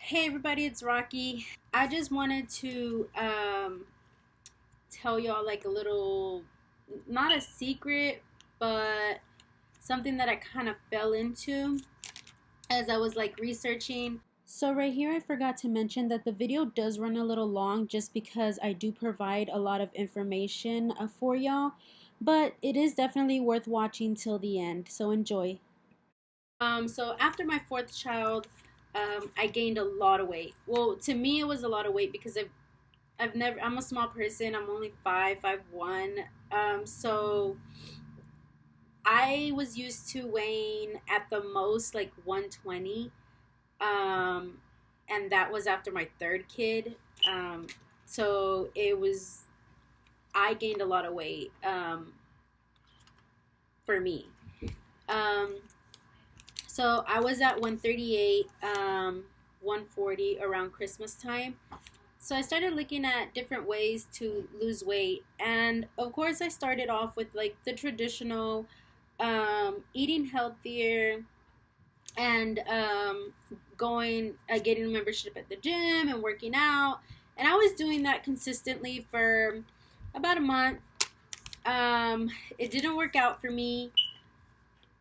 Hey everybody, it's Rocky. I just wanted to tell y'all like a little, not a secret, but something that I kind of fell into as I was like researching. So right here I forgot to mention that the video does run a little long just because I do provide a lot of information for y'all, but it is definitely worth watching till the end. So enjoy. So after my fourth child, I gained a lot of weight. Well, to me, it was a lot of weight because I've never. I'm a small person. I'm only 5'1". So I was used to weighing at the most like 120. Um, and that was after my third kid. So it was. I gained a lot of weight. For me. Um, So I was at 138, 140 around Christmas time. So I started looking at different ways to lose weight. And of course, I started off with like the traditional eating healthier and getting a membership at the gym and working out. And I was doing that consistently for about a month. It didn't work out for me.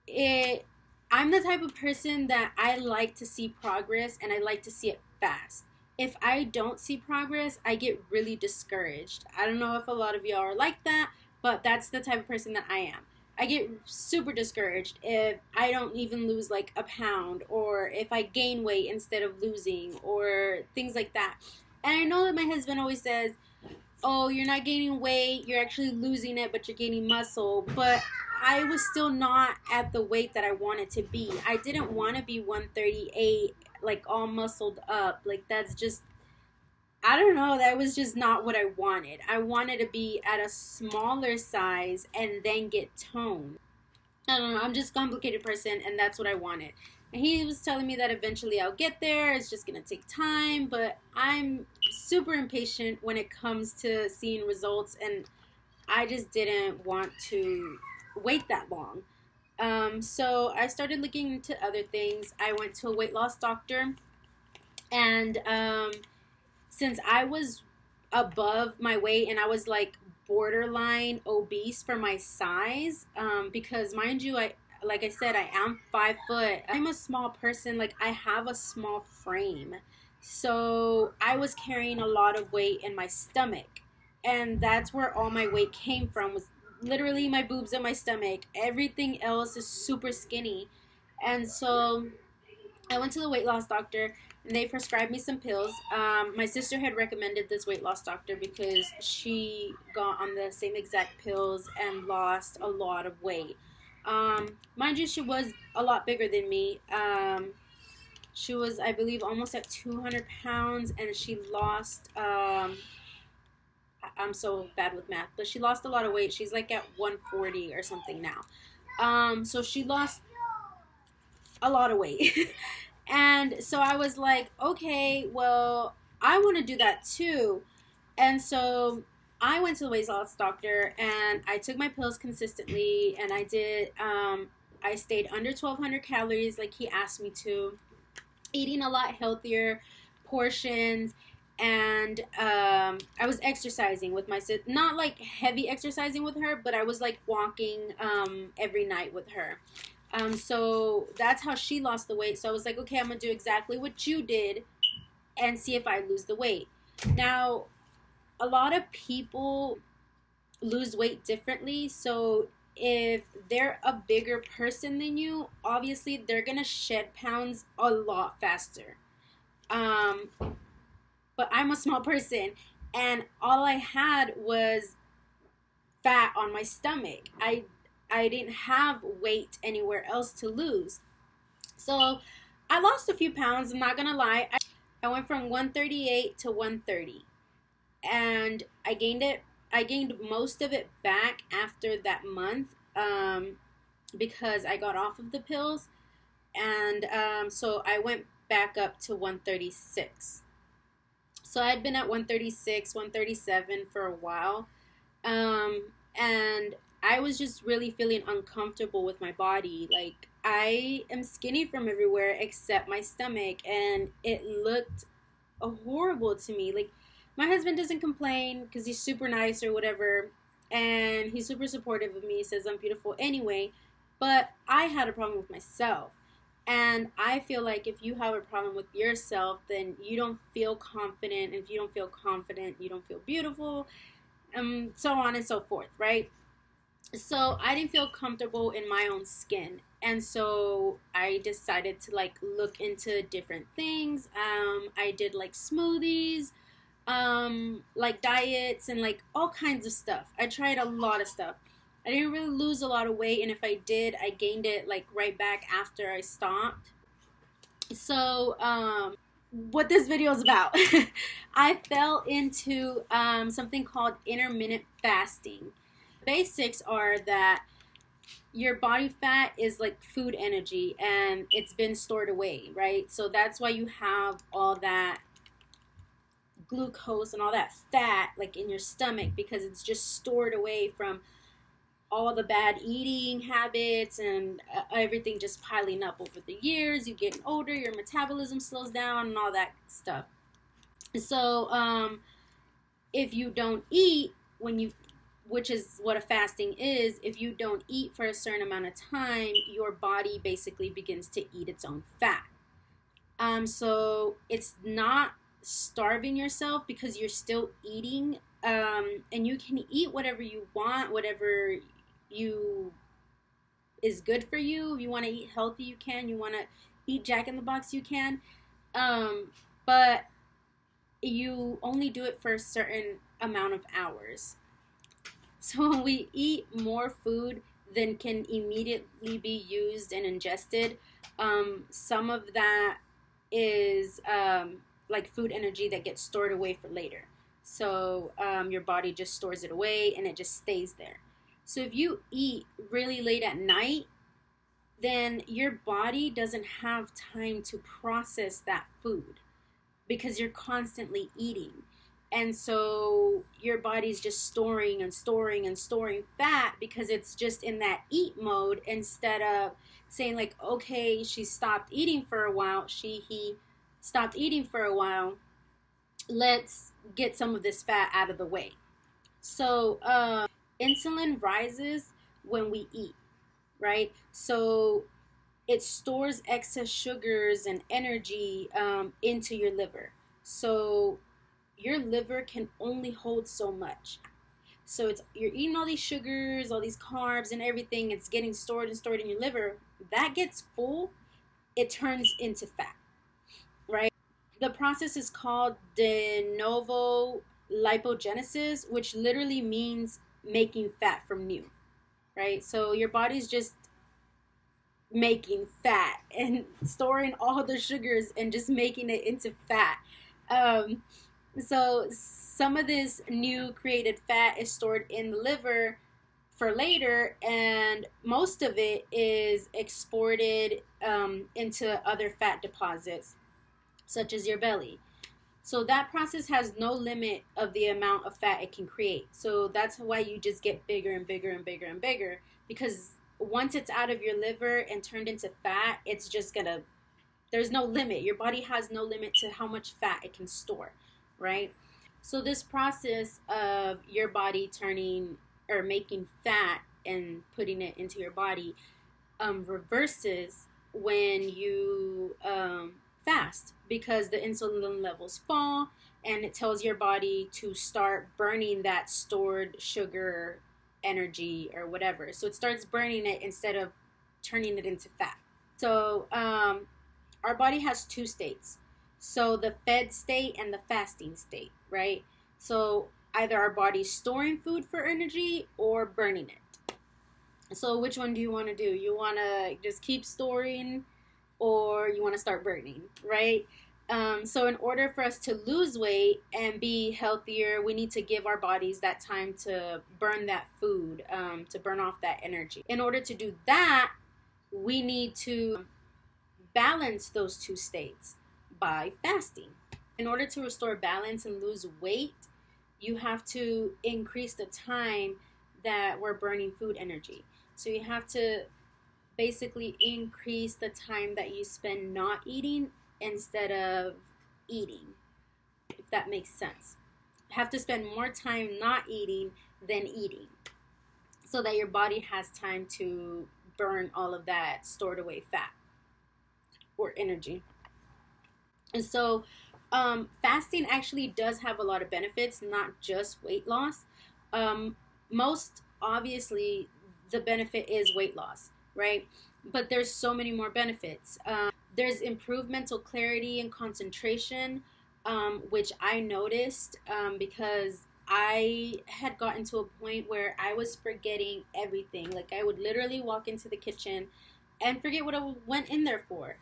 It I'm the type of person that I like to see progress and I like to see it fast. If I don't see progress, I get really discouraged. I don't know if a lot of y'all are like that, but that's the type of person that I am. I get super discouraged if I don't even lose like a pound, or if I gain weight instead of losing, or things like that. And I know that my husband always says, oh, you're not gaining weight, you're actually losing it, but you're gaining muscle. But I was still not at the weight that I wanted to be. I didn't want to be 138, like all muscled up. Like that's just, I don't know, that was just not what I wanted. I wanted to be at a smaller size and then get toned. I don't know, I'm just a complicated person and that's what I wanted. And he was telling me that eventually I'll get there. It's just going to take time, but I'm super impatient when it comes to seeing results, and I just didn't want to wait that long. So I started looking into other things. I went to a weight loss doctor, and since I was above my weight and I was like borderline obese for my size, because mind you, like I said, I am 5 foot. I'm a small person. Like I have a small frame. So I was carrying a lot of weight in my stomach. And that's where all my weight came from, was literally my boobs and my stomach. Everything else is super skinny. And so I went to the weight loss doctor and they prescribed me some pills. My sister had recommended this weight loss doctor because she got on the same exact pills and lost a lot of weight. Mind you, she was a lot bigger than me. She was, I believe, almost at 200 pounds, and she lost, I'm so bad with math, but she lost a lot of weight. She's like at 140 or something now. So she lost a lot of weight. And so I was like, okay, well, I want to do that too. And so I went to the weight loss doctor and I took my pills consistently, and I stayed under 1,200 calories like he asked me to, eating a lot healthier portions, and I was exercising with my sister, not like heavy exercising with her, but I was like walking every night with her. So that's how she lost the weight. So I was like, okay, I'm gonna do exactly what you did and see if I lose the weight. Now, a lot of people lose weight differently. So if they're a bigger person than you, obviously they're gonna shed pounds a lot faster. Um, but I'm a small person, and all I had was fat on my stomach. I didn't have weight anywhere else to lose. So I lost a few pounds, I'm not gonna lie. I went from 138 to 130, and I gained most of it back after that month, because I got off of the pills, and so I went back up to 136. So I'd been at 136, 137 for a while, and I was just really feeling uncomfortable with my body. Like, I am skinny from everywhere except my stomach, and it looked horrible to me. Like, my husband doesn't complain because he's super nice or whatever, and he's super supportive of me. He says I'm beautiful anyway, but I had a problem with myself. And I feel like if you have a problem with yourself, then you don't feel confident. And if you don't feel confident, you don't feel beautiful, so on and so forth, right? So I didn't feel comfortable in my own skin. And so I decided to like look into different things. I did like smoothies, like diets and like all kinds of stuff. I tried a lot of stuff. I didn't really lose a lot of weight, and if I did, I gained it like right back after I stopped. So, what this video is about, I fell into something called intermittent fasting. Basics are that your body fat is like food energy and it's been stored away, right? So that's why you have all that glucose and all that fat like in your stomach, because it's just stored away from all the bad eating habits and everything just piling up over the years. You get older, your metabolism slows down and all that stuff. So if you don't eat when you, which is what a fasting is, if you don't eat for a certain amount of time, your body basically begins to eat its own fat. So it's not starving yourself because you're still eating, and you can eat whatever you want, whatever you is good for you. If you want to eat healthy, you can. You want to eat Jack in the Box, you can. But you only do it for a certain amount of hours. So when we eat more food than can immediately be used and ingested, some of that is like food energy that gets stored away for later. So your body just stores it away and it just stays there. So if you eat really late at night, then your body doesn't have time to process that food because you're constantly eating. And so your body's just storing and storing and storing fat because it's just in that eat mode, instead of saying like, okay, she stopped eating for a while, he stopped eating for a while, let's get some of this fat out of the way. So insulin rises when we eat, right? So it stores excess sugars and energy into your liver. So your liver can only hold so much. So you're eating all these sugars, all these carbs and everything. It's getting stored and stored in your liver. That gets full, it turns into fat, right? The process is called de novo lipogenesis, which literally means making fat from new, right? So your body's just making fat and storing all the sugars and just making it into fat. So some of this new created fat is stored in the liver for later, and most of it is exported into other fat deposits, such as your belly. So that process has no limit of the amount of fat it can create. So that's why you just get bigger and bigger and bigger and bigger, because once it's out of your liver and turned into fat, it's just gonna, there's no limit. Your body has no limit to how much fat it can store, right? So this process of your body turning or making fat and putting it into your body reverses when you fast, because the insulin levels fall and it tells your body to start burning that stored sugar, energy, or whatever. So it starts burning it instead of turning it into fat. So our body has two states. So the fed state and the fasting state, right? So either our body's storing food for energy or burning it. So which one do you want to do? You want to just keep storing, or you want to start burning, right? So in order for us to lose weight and be healthier, we need to give our bodies that time to burn that food, to burn off that energy. In order to do that, we need to balance those two states by fasting. In order to restore balance and lose weight, you have to increase the time that we're burning food energy. So you have to basically increase the time that you spend not eating instead of eating, if that makes sense. You have to spend more time not eating than eating so that your body has time to burn all of that stored away fat or energy. And so, fasting actually does have a lot of benefits, not just weight loss. Most obviously, the benefit is weight loss, right? But there's so many more benefits. There's improved mental clarity and concentration, which I noticed because I had gotten to a point where I was forgetting everything. Like I would literally walk into the kitchen and forget what I went in there for.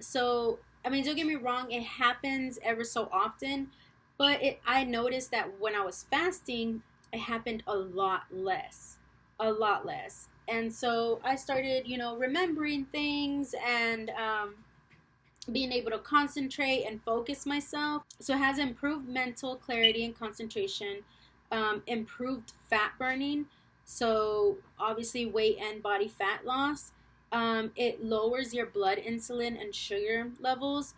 So I mean, don't get me wrong, it happens ever so often, but I noticed that when I was fasting, it happened a lot less. And so I started, remembering things and being able to concentrate and focus myself. So it has improved mental clarity and concentration, improved fat burning. So obviously weight and body fat loss. It lowers your blood insulin and sugar levels.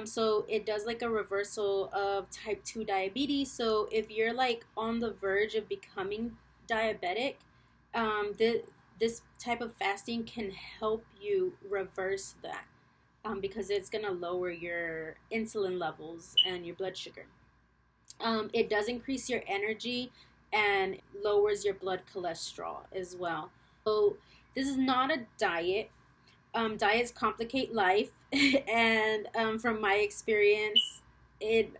So it does like a reversal of type 2 diabetes. So if you're like on the verge of becoming diabetic, this type of fasting can help you reverse that, because it's going to lower your insulin levels and your blood sugar. It does increase your energy and lowers your blood cholesterol as well. So this is not a diet. Diets complicate life, and from my experience, it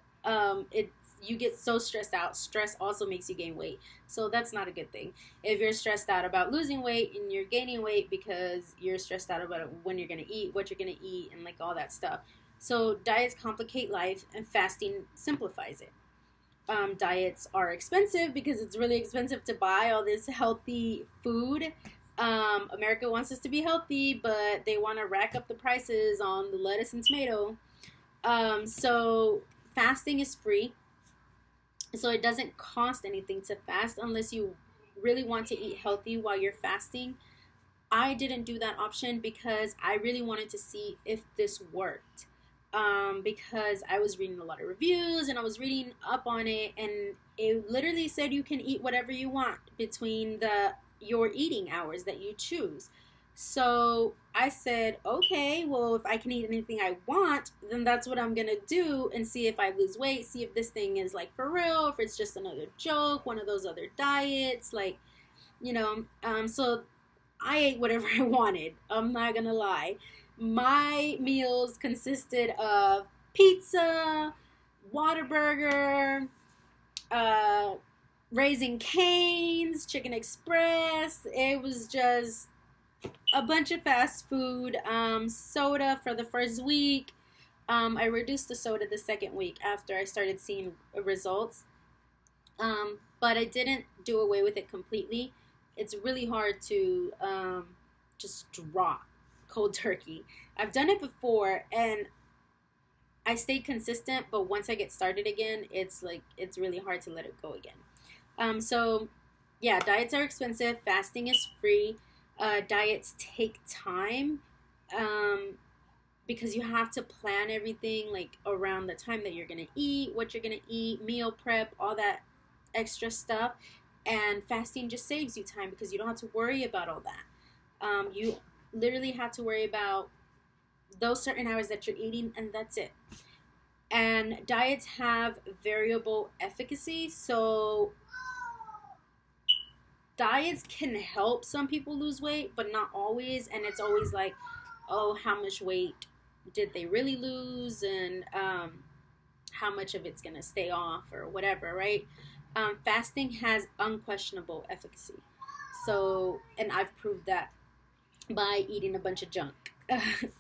you get so stressed out. Stress also makes you gain weight, so that's not a good thing. If you're stressed out about losing weight and you're gaining weight because you're stressed out about when you're gonna eat, what you're gonna eat, and like all that stuff. So diets complicate life, and fasting simplifies it. Diets are expensive because it's really expensive to buy all this healthy food. America wants us to be healthy, but they want to rack up the prices on the lettuce and tomato. So fasting is free. So it doesn't cost anything to fast unless you really want to eat healthy while you're fasting. I didn't do that option because I really wanted to see if this worked. Because I was reading a lot of reviews and I was reading up on it, and it literally said you can eat whatever you want between your eating hours that you choose. So I said, okay, well, if I can eat anything I want, then that's what I'm gonna do, and see if I lose weight, see if this thing is like for real, if it's just another joke, one of those other diets, like, so I ate whatever I wanted. I'm not gonna lie. My meals consisted of pizza, Whataburger, uh, Raising Cane's, Chicken Express. It was just a bunch of fast food. Soda for the first week. I reduced the soda the second week after I started seeing results. But I didn't do away with it completely. It's really hard to just drop cold turkey. I've done it before and I stayed consistent, but once I get started again, it's really hard to let it go again. So yeah, diets are expensive. Fasting is free. Diets take time, because you have to plan everything like around the time that you're gonna eat, what you're gonna eat, meal prep, all that extra stuff. And fasting just saves you time because you don't have to worry about all that. You literally have to worry about those certain hours that you're eating, and that's it. And diets have variable efficacy, so diets can help some people lose weight, but not always. And it's always like, oh, how much weight did they really lose, and how much of it's gonna stay off or whatever, right? Fasting has unquestionable efficacy. So, and I've proved that by eating a bunch of junk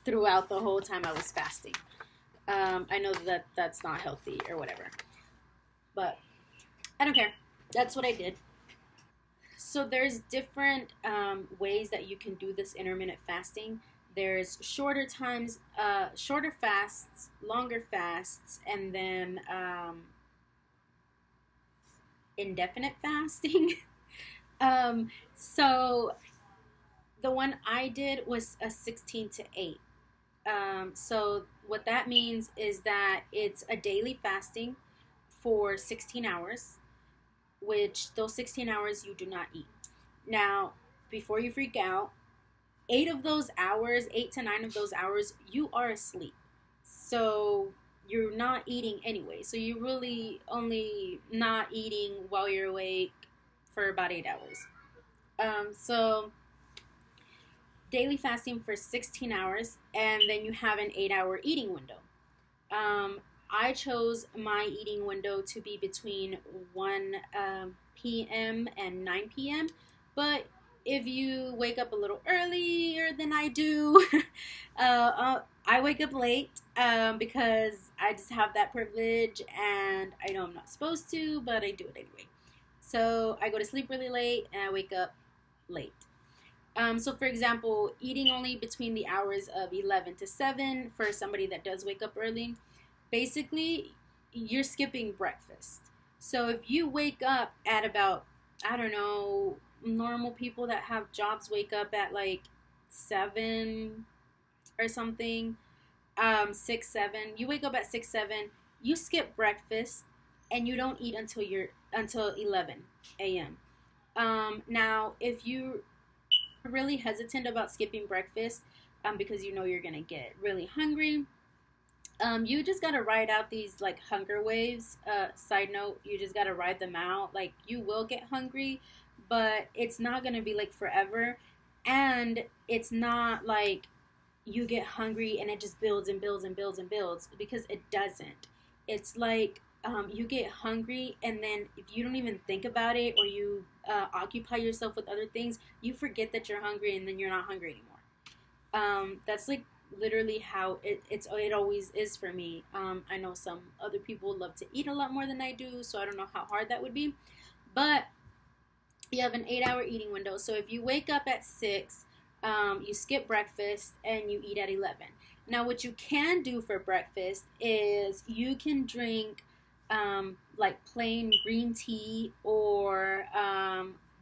throughout the whole time I was fasting. I know that that's not healthy or whatever, but I don't care. That's what I did. So there's different ways that you can do this intermittent fasting. There's shorter times, shorter fasts, longer fasts, and then indefinite fasting. So the one I did was a 16 to 8. So what that means is that it's a daily fasting for 16 hours, which those 16 hours you do not eat. Now, before you freak out, 8 to 9 of those hours, you are asleep. So you're not eating anyway. So you're really only not eating while you're awake for about 8 hours. So daily fasting for 16 hours, and then you have an 8 hour eating window. Um, I chose my eating window to be between 1 p.m. and 9 p.m. But if you wake up a little earlier than I do, I wake up late because I just have that privilege and I know I'm not supposed to, but I do it anyway. So I go to sleep really late and I wake up late. So, for example, eating only between the hours of 11 to 7 for somebody that does wake up early, basically, you're skipping breakfast. So, if you wake up at about, I don't know, normal people that have jobs wake up at like 7 or something, 6, 7, you wake up at 6, 7, you skip breakfast and you don't eat until 11 a.m. Now, if you really hesitant about skipping breakfast because you know you're gonna get really hungry. You just gotta ride out these like hunger waves. Side note, you just gotta ride them out. Like you will get hungry, but it's not gonna be like forever, and it's not like you get hungry and it just builds and builds and builds and builds because it doesn't. It's like you get hungry and then if you don't even think about it or you occupy yourself with other things, you forget that you're hungry and then you're not hungry anymore. That's like literally how it always is for me. I know some other people love to eat a lot more than I do, so I don't know how hard that would be. But you have an 8 hour eating window. So if you wake up at 6, you skip breakfast and you eat at 11. Now, what you can do for breakfast is you can drink like plain green tea or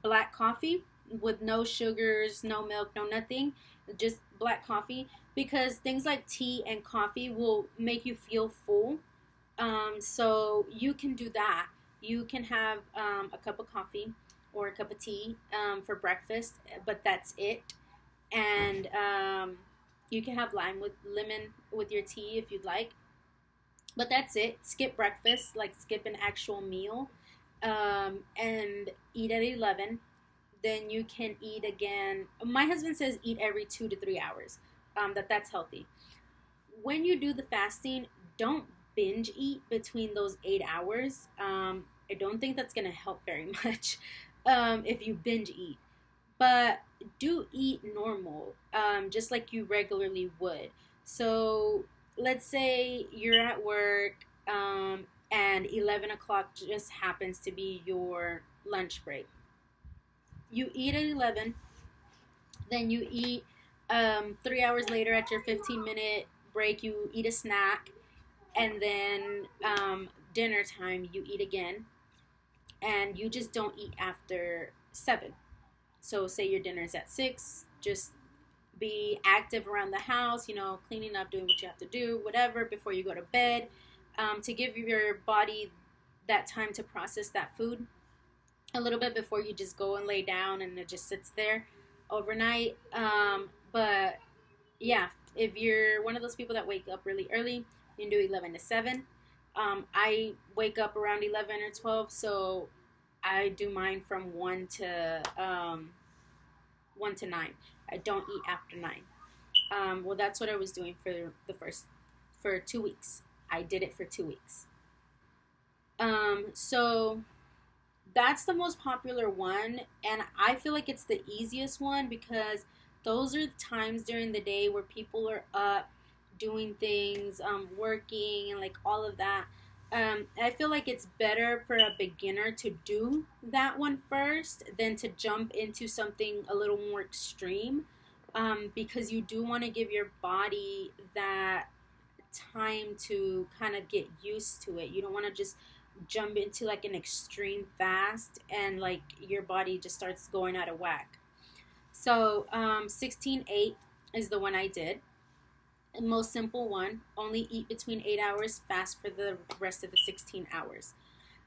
black coffee with no sugars, no milk, no nothing, just black coffee. Because things like tea and coffee will make you feel full. So you can do that. You can have a cup of coffee or a cup of tea for breakfast, but that's it. And you can have lemon with your tea if you'd like, but that's it. Skip breakfast, like skip an actual meal, and eat at 11. Then you can eat again. My husband says eat every 2 to 3 hours. That's healthy. When you do the fasting, don't binge eat between those 8 hours. I don't think that's gonna help very much if you binge eat, but do eat normal, just like you regularly would. So let's say you're at work and 11 o'clock just happens to be your lunch break. You eat at 11, then you eat 3 hours later at your 15-minute break, you eat a snack, and then dinner time, you eat again, and you just don't eat after 7. So say your dinner's at 6, just be active around the house, cleaning up, doing what you have to do, whatever, before you go to bed, to give your body that time to process that food a little bit before you just go and lay down and it just sits there overnight. But yeah, if you're one of those people that wake up really early, you can do 11 to 7. I wake up around 11 or 12, so I do mine from 1 to 9. I don't eat after 9. Well, that's what I was doing for 2 weeks. I did it for 2 weeks. So that's the most popular one, and I feel like it's the easiest one because those are the times during the day where people are up doing things, working, and like all of that. I feel like it's better for a beginner to do that one first than to jump into something a little more extreme, because you do want to give your body that time to kind of get used to it. You don't want to just jump into like an extreme fast and like your body just starts going out of whack. So 16-8 is the one I did. The most simple one. Only eat between 8 hours, fast for the rest of the 16 hours.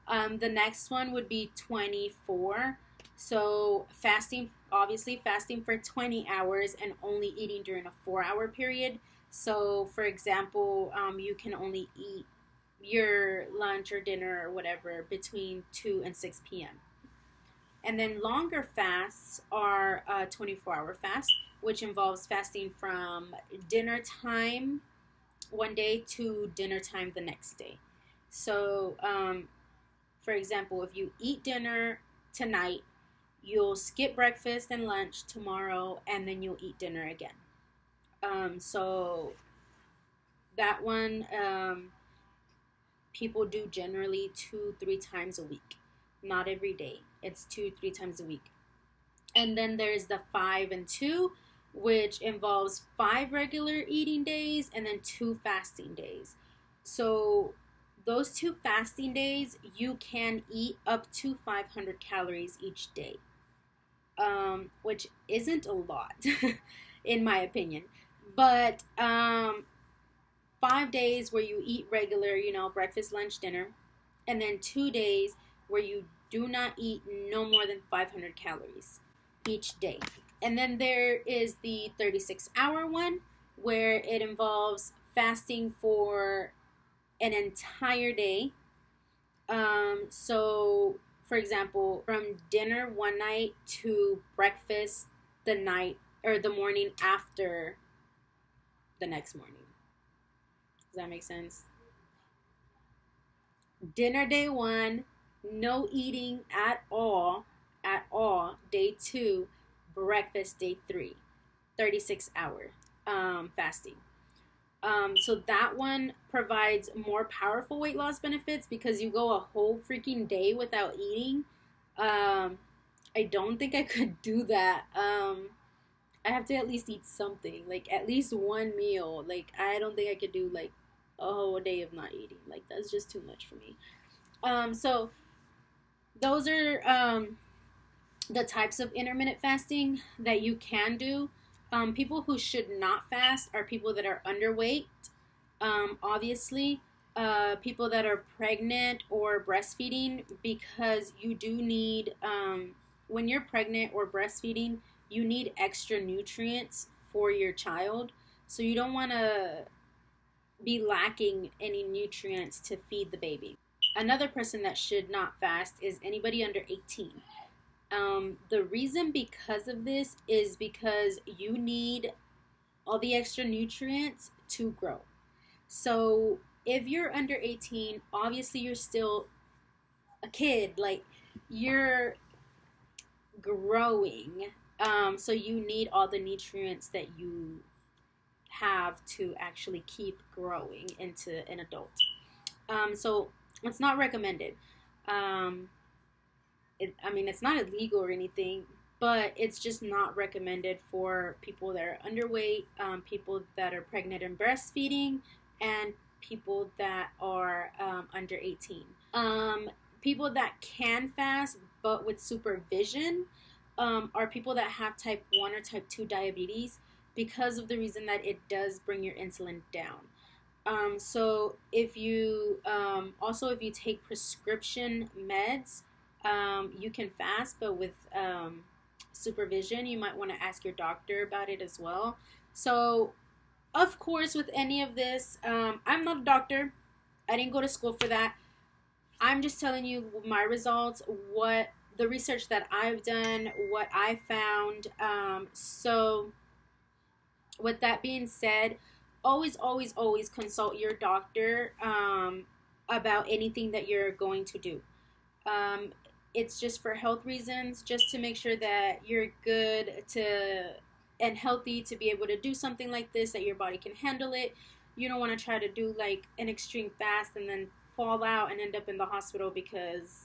The next one would be 24. So fasting, obviously fasting for 20 hours and only eating during a 4-hour period. So for example, you can only eat your lunch or dinner or whatever between 2 and 6 p.m. And then longer fasts are 24-hour fast, which involves fasting from dinner time one day to dinner time the next day. So, for example, if you eat dinner tonight, you'll skip breakfast and lunch tomorrow, and then you'll eat dinner again. So that one, people do generally 2-3 times a week, not every day. It's 2-3 times a week. And then there's the 5 and 2, which involves 5 regular eating days and then 2 fasting days. So those 2 fasting days, you can eat up to 500 calories each day, which isn't a lot, in my opinion. But 5 days where you eat regular, breakfast, lunch, dinner, and then 2 days where you do not eat no more than 500 calories each day. And then there is the 36-hour one, where it involves fasting for an entire day. So, for example, from dinner one night to breakfast the night or the morning after the next morning. Does that make sense? Dinner day 1, no eating at all. Day 2, breakfast day 3, 36-hour fasting. So that one provides more powerful weight loss benefits because you go a whole freaking day without eating. I don't think I could do that. I have to at least eat something, like at least one meal. Like I don't think I could do like a whole day of not eating. Like that's just too much for me. So those are the types of intermittent fasting that you can do. People who should not fast are people that are underweight, obviously, people that are pregnant or breastfeeding, because you do need, when you're pregnant or breastfeeding, you need extra nutrients for your child. So you don't want to be lacking any nutrients to feed the baby. Another person that should not fast is anybody under 18. The reason because of this is because you need all the extra nutrients to grow. So if you're under 18, obviously you're still a kid, like you're growing. So you need all the nutrients that you have to actually keep growing into an adult. So it's not recommended. It's not illegal or anything, but it's just not recommended for people that are underweight, people that are pregnant and breastfeeding, and people that are under 18. People that can fast, but with supervision, are people that have type 1 or type 2 diabetes, because of the reason that it does bring your insulin down. So if you if you take prescription meds, you can fast, but with supervision. You might want to ask your doctor about it as well. So, of course, with any of this, I'm not a doctor. I didn't go to school for that. I'm just telling you my results, what the research that I've done, what I found. So, with that being said, always consult your doctor about anything that you're going to do. It's just for health reasons, just to make sure that you're good and healthy to be able to do something like this, that your body can handle it. You don't want to try to do like an extreme fast and then fall out and end up in the hospital because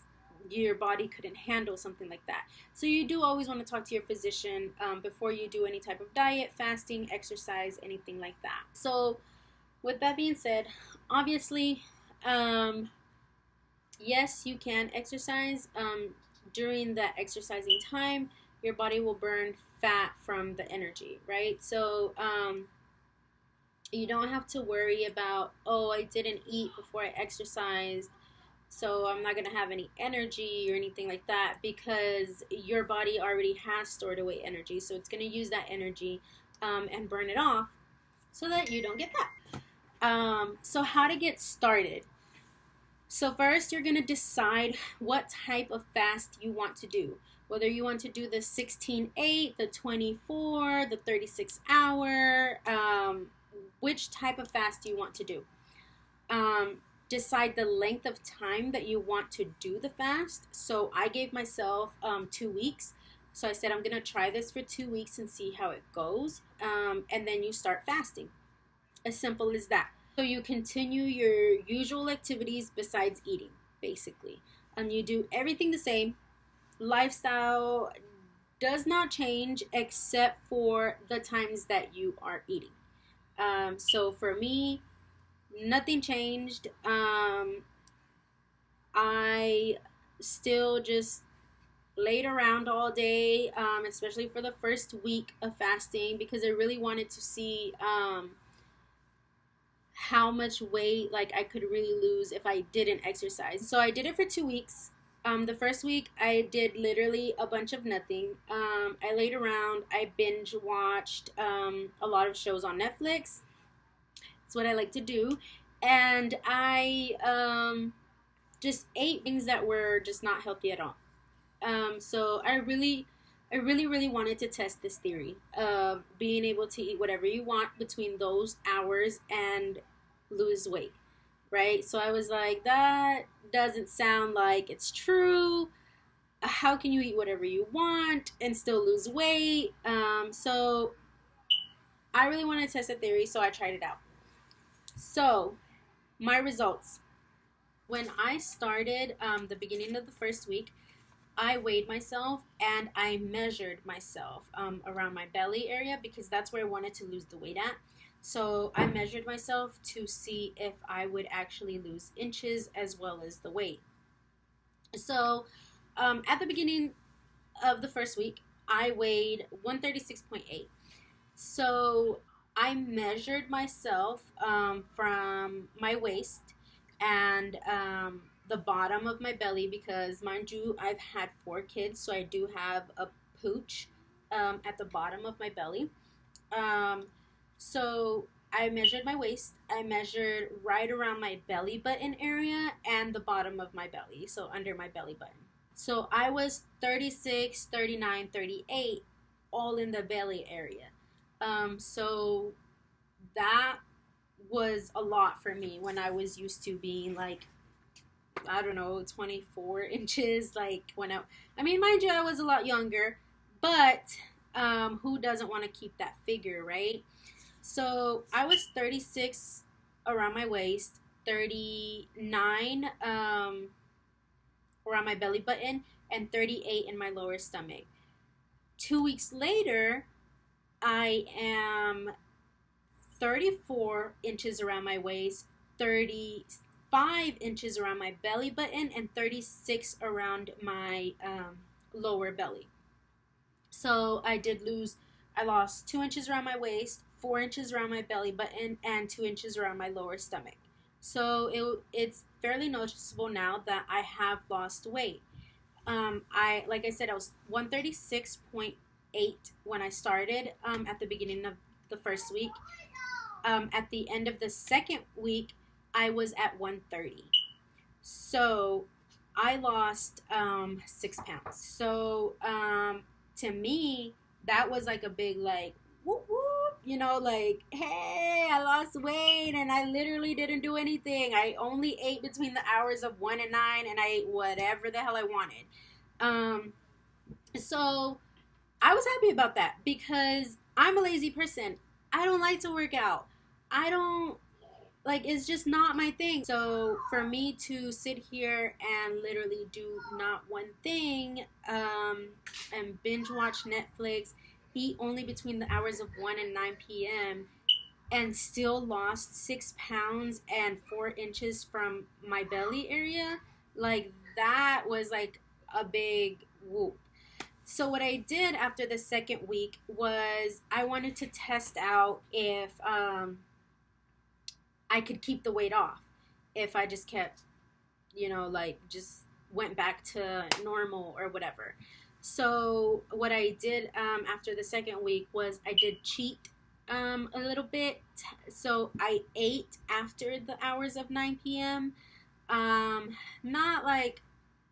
your body couldn't handle something like that. So you do always want to talk to your physician before you do any type of diet, fasting, exercise, anything like that. So with that being said, obviously, Yes, you can exercise. During that exercising time, your body will burn fat from the energy, right? So you don't have to worry about, oh, I didn't eat before I exercised, so I'm not going to have any energy or anything like that, because your body already has stored away energy. So it's going to use that energy and burn it off so that you don't get fat. So, how to get started. So, first, you're going to decide what type of fast you want to do. Whether you want to do the 16-8, the 24, the 36-hour, which type of fast do you want to do? Decide the length of time that you want to do the fast. So I gave myself 2 weeks. So I said I'm gonna try this for 2 weeks and see how it goes. And then you start fasting. As simple as that. So you continue your usual activities besides eating, basically. You do everything the same. Lifestyle does not change except for the times that you are eating. So for me, nothing changed. I still just laid around all day, especially for the first week of fasting, because I really wanted to see how much weight like I could really lose if I didn't exercise. So I did it for 2 weeks. The first week I did literally a bunch of nothing. I laid around. I binge watched a lot of shows on Netflix. It's what I like to do. And I just ate things that were just not healthy at all. So I really wanted to test this theory of being able to eat whatever you want between those hours and lose weight, right? So I was like, that doesn't sound like it's true. How can you eat whatever you want and still lose weight? So I really wanted to test a theory, so I tried it out. So my results. When I started the beginning of the first week, I weighed myself and I measured myself around my belly area, because that's where I wanted to lose the weight at. So I measured myself to see if I would actually lose inches as well as the weight. So at the beginning of the first week, I weighed 136.8. So I measured myself from my waist and the bottom of my belly, because mind you, I've had 4 kids, so I do have a pooch at the bottom of my belly. So I measured my waist. I measured right around my belly button area and the bottom of my belly, so under my belly button. So I was 36, 39, 38, all in the belly area. So that was a lot for me when I was used to being like, I don't know, 24 inches. Like I mean, mind you, I was a lot younger, but who doesn't want to keep that figure, right? So I was 36 around my waist, 39 around my belly button, and 38 in my lower stomach. 2 weeks later, I am 34 inches around my waist, 35 inches around my belly button, and 36 around my lower belly. So I lost 2 inches around my waist, 4 inches around my belly button, and 2 inches around my lower stomach. So it's fairly noticeable now that I have lost weight. Like I said, I was 136.8 when I started at the beginning of the first week. At the end of the second week, I was at 130. So I lost 6 pounds. So to me, that was like a big like whoop whoop, like, hey, I lost weight and I literally didn't do anything. I only ate between the hours of 1 and 9, and I ate whatever the hell I wanted. So I was happy about that, because I'm a lazy person. I don't like to work out. I don't like, it's just not my thing. So for me to sit here and literally do not one thing, and binge watch Netflix, eat only between the hours of 1 and 9 p.m., and still lost 6 pounds and 4 inches from my belly area, Like that was like a big whoop. So what I did after the second week was I wanted to test out if I could keep the weight off if I just kept, like just went back to normal or whatever. So what I did after the second week was I did cheat a little bit. So I ate after the hours of 9 p.m. Not like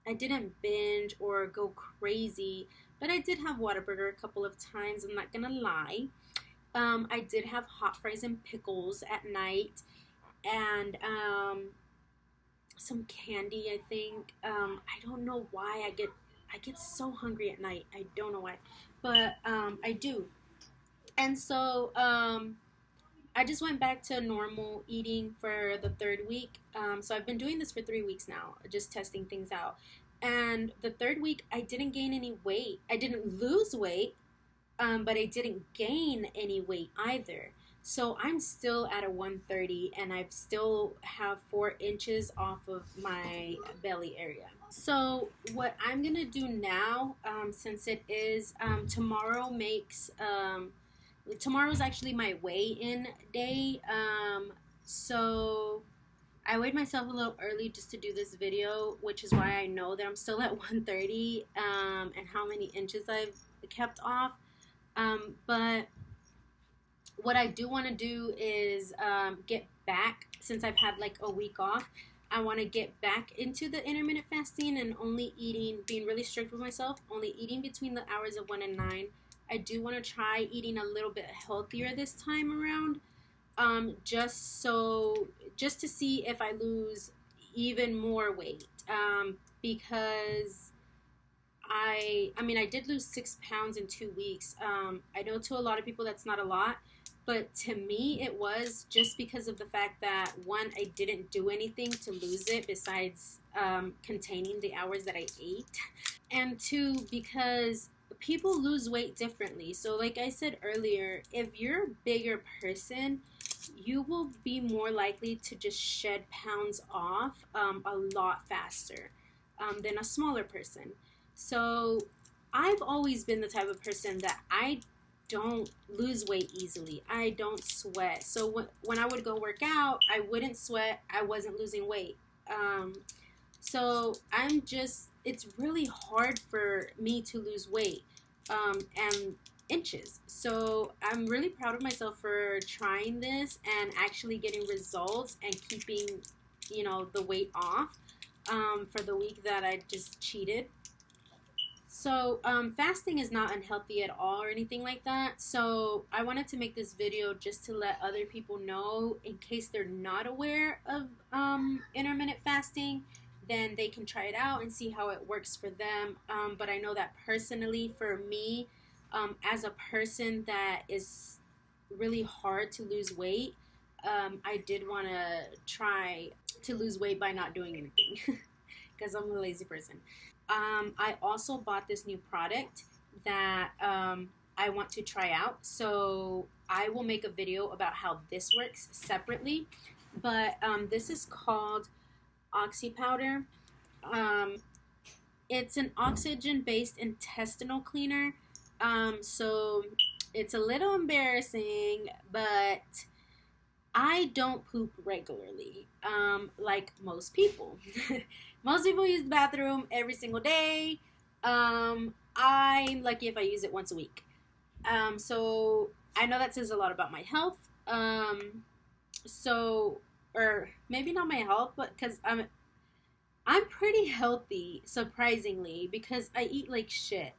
I didn't binge or go crazy, but I did have Whataburger a couple of times. I'm not gonna lie. I did have hot fries and pickles at night, and some candy. I think. I don't know why I get so hungry at night. I don't know why, but I do. And so I just went back to normal eating for the third week. So I've been doing this for 3 weeks now, just testing things out. And the third week, I didn't gain any weight. I didn't lose weight, but I didn't gain any weight either. So I'm still at a 130, and I still have 4 inches off of my belly area. So what I'm gonna do now, since it is tomorrow's actually my weigh-in day. So I weighed myself a little early just to do this video, which is why I know that I'm still at 130 and how many inches I've kept off. But what I do want to do is get back, since I've had like a week off. I want to get back into the intermittent fasting and only eating, being really strict with myself, only eating between the hours of 1 and 9. I do want to try eating a little bit healthier this time around, just to see if I lose even more weight, because I mean I did lose 6 pounds in 2 weeks. I know to a lot of people that's not a lot, but to me it was, just because of the fact that, one, I didn't do anything to lose it besides containing the hours that I ate, and two, because people lose weight differently. So like I said earlier, if you're a bigger person, you will be more likely to just shed pounds off a lot faster than a smaller person. So I've always been the type of person that I don't lose weight easily. I don't sweat. So when I would go work out, I wouldn't sweat. I wasn't losing weight. So it's really hard for me to lose weight and inches. So I'm really proud of myself for trying this and actually getting results and keeping, the weight off for the week that I just cheated. So fasting is not unhealthy at all or anything like that. So I wanted to make this video just to let other people know, in case they're not aware of intermittent fasting, then they can try it out and see how it works for them. But I know that personally for me, as a person that is really hard to lose weight, I did want to try to lose weight by not doing anything because I'm a lazy person. I also bought this new product that I want to try out. So I will make a video about how this works separately. But this is called Oxy Powder. It's an oxygen-based intestinal cleaner. So it's a little embarrassing, but I don't poop regularly, like most people. Most people use the bathroom every single day. I'm lucky if I use it once a week. So I know that says a lot about my health. Or maybe not my health, but because I'm pretty healthy, surprisingly, because I eat like shit.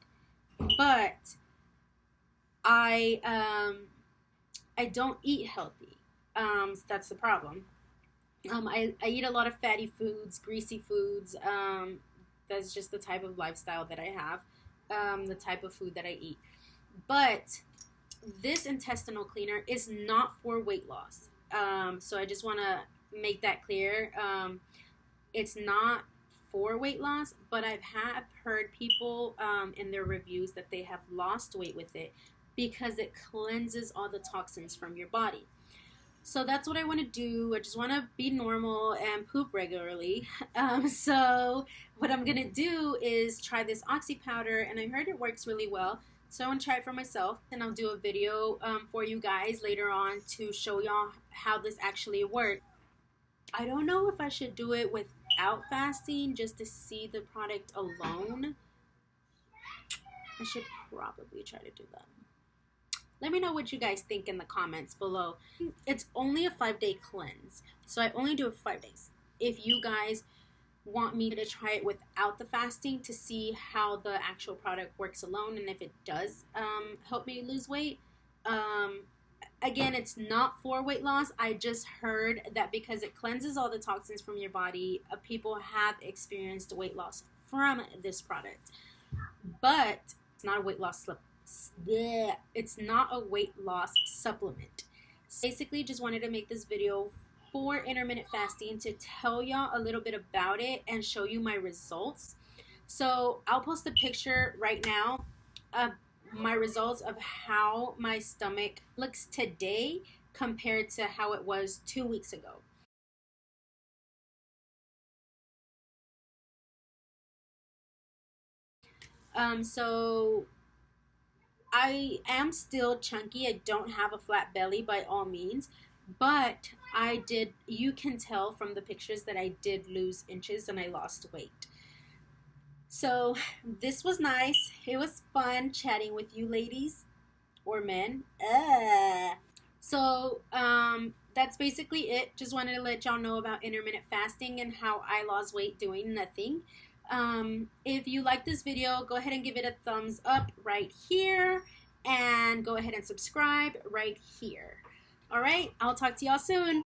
But I don't eat healthy. So that's the problem. I eat a lot of fatty foods, greasy foods. That's just the type of lifestyle that I have, the type of food that I eat. But this intestinal cleaner is not for weight loss. So I just want to make that clear. It's not for weight loss, but I've heard people in their reviews that they have lost weight with it because it cleanses all the toxins from your body. So that's what I want to do. I just want to be normal and poop regularly. So what I'm gonna do is try this oxy powder, and I heard it works really well. So I want to try it for myself, and I'll do a video for you guys later on to show y'all how this actually works. I don't know if I should do it without fasting just to see the product alone. I should probably try to do that. Let me know what you guys think in the comments below. It's only a 5-day cleanse, so I only do it for 5 days. If you guys want me to try it without the fasting to see how the actual product works alone and if it does help me lose weight, again, it's not for weight loss. I just heard that because it cleanses all the toxins from your body, people have experienced weight loss from this product. But it's not a weight loss it's not a weight loss supplement. So basically, just wanted to make this video for intermittent fasting to tell y'all a little bit about it and show you my results. So I'll post a picture right now of my results of how my stomach looks today compared to how it was 2 weeks ago. So I am still chunky. I don't have a flat belly by all means, but you can tell from the pictures that I did lose inches and I lost weight. So this was nice. It was fun chatting with you ladies or men. So that's basically it. Just wanted to let y'all know about intermittent fasting and how I lost weight doing nothing. If you like this video, go ahead and give it a thumbs up right here, and go ahead and subscribe right here. All right, I'll talk to y'all soon.